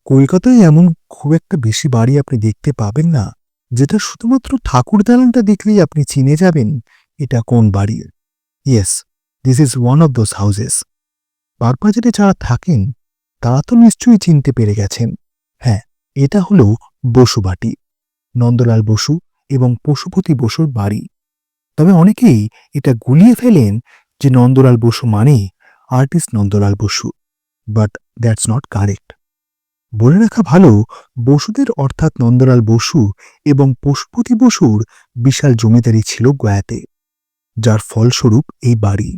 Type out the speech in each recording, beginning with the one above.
কলকাতায় এমন খুব একটা বেশি বাড়ি আপনি দেখতে পাবেন না, যেটা শুধুমাত্র ঠাকুর দালানটা দেখলেই আপনি চিনে যাবেন এটা কোন বাড়ি। Yes, this is one of those houses. বাগবাজারে যারা থাকেন তারা তো নিশ্চয়ই চিনতে পেরে গেছেন। হ্যাঁ, এটা হলো বসুবাটি, নন্দলাল বসু এবং পশুপতি বসুর বাড়ি। তবে অনেকেই এটা গুলিয়ে ফেলেন যে নন্দলাল বসু মানে artist Nandalal Basu, but that's not correct. বলে রাখা ভালো, বসুদের অর্থাৎ নন্দলাল বসু এবং পশুপতি বসুর বিশাল জমিদারি ছিল গয়াতে, যার ফলস্বরূপ এই বাড়ি।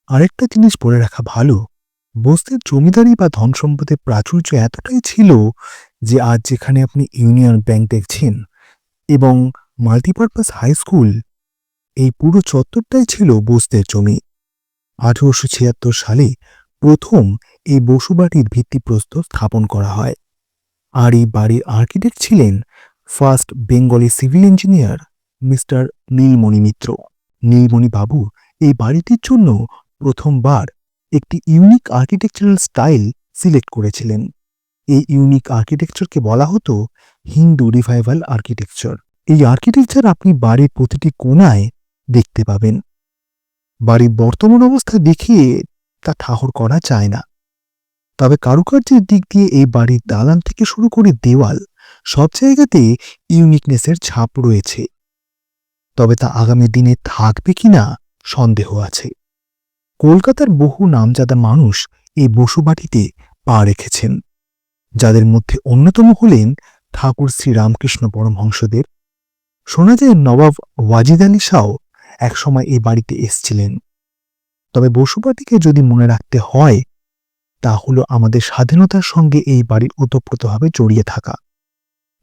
আরেকটা জিনিস বলে রাখা ভালো, বসুদের জমিদারি বা ধন সম্পদের প্রাচুর্য এতটাই ছিল যে আজ যেখানে আপনি ইউনিয়ন ব্যাংক দেখছেন এবং মাল্টিপারপাস হাই স্কুল, এই পুরো চত্বরটাই ছিল বসুদের জমি। 1876 সালে প্রথম এই বসুবাটির ভিত্তিপ্রস্তর স্থাপন করা হয়। আর এই বাড়ির আর্কিটেক্ট ছিলেন first Bengali civil engineer mister Nilmoni Mitra. Nilmoni babu এই বাড়িটির জন্য প্রথমবার একটি ইউনিক আর্কিটেকচারাল স্টাইল সিলেক্ট করেছিলেন। এই ইউনিক আর্কিটেকচারকে বলা হতো হিন্দু রিভাইভাল আর্কিটেকচার। এই আর্কিটেকচার আপনি বাড়ির প্রতিটি কোণায় দেখতে পাবেন। বাড়ির বর্তমান অবস্থা দেখিয়ে তা ঠাহর করা যায় না, তবে কারুকার্যের দিক দিয়ে এই বাড়ির দালান থেকে শুরু করে দেওয়াল সব জায়গাতে ইউনিকনেসের ছাপ রয়েছে। তবে তা আগামী দিনে থাকবে কিনা সন্দেহ আছে। কলকাতার বহু নামজাদা মানুষ এই বসুবাটিতে পা রেখেছেন, যাদের মধ্যে অন্যতম হলেন ঠাকুর শ্রী রামকৃষ্ণ পরমহংসদেব। শোনা যায় নবাব ওয়াজিদ আলী শাহ একসময় এই বাড়িতে এসেছিলেন। তবে বসুবাটিকে যদি মনে রাখতে হয়, তা হলো আমাদের স্বাধীনতার সঙ্গে এই বাড়ির ওতপ্রোতভাবে জড়িয়ে থাকা।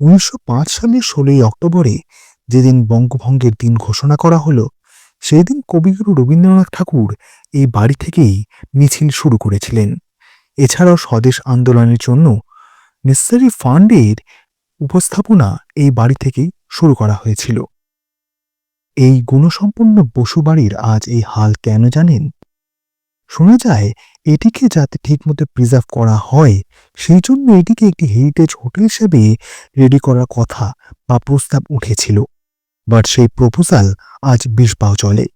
1905 সালের 16 অক্টোবরে যেদিন বঙ্গভঙ্গের দিন ঘোষণা করা হলো, সেই দিন কবিগুরু রবীন্দ্রনাথ ঠাকুর এই বাড়ি থেকেই মিছিল শুরু করেছিলেন। এছাড়াও স্বদেশ আন্দোলনের জন্য নেসেসারি ফান্ডের উপস্থাপনা এই বাড়ি থেকেই শুরু করা হয়েছিল। এই গুণসম্পন্ন বসু বাড়ির আজ এই হাল কেন জানেন? শোনা যায় এটিকে যাতে ঠিকমতো প্রিজার্ভ করা হয়, সেই জন্য এটিকে একটি হেরিটেজ হোটেল হিসেবে রেডি করার কথা বা প্রস্তাব উঠেছিল। বাট সেই প্রপোজাল আজ বেশ পাও চলে।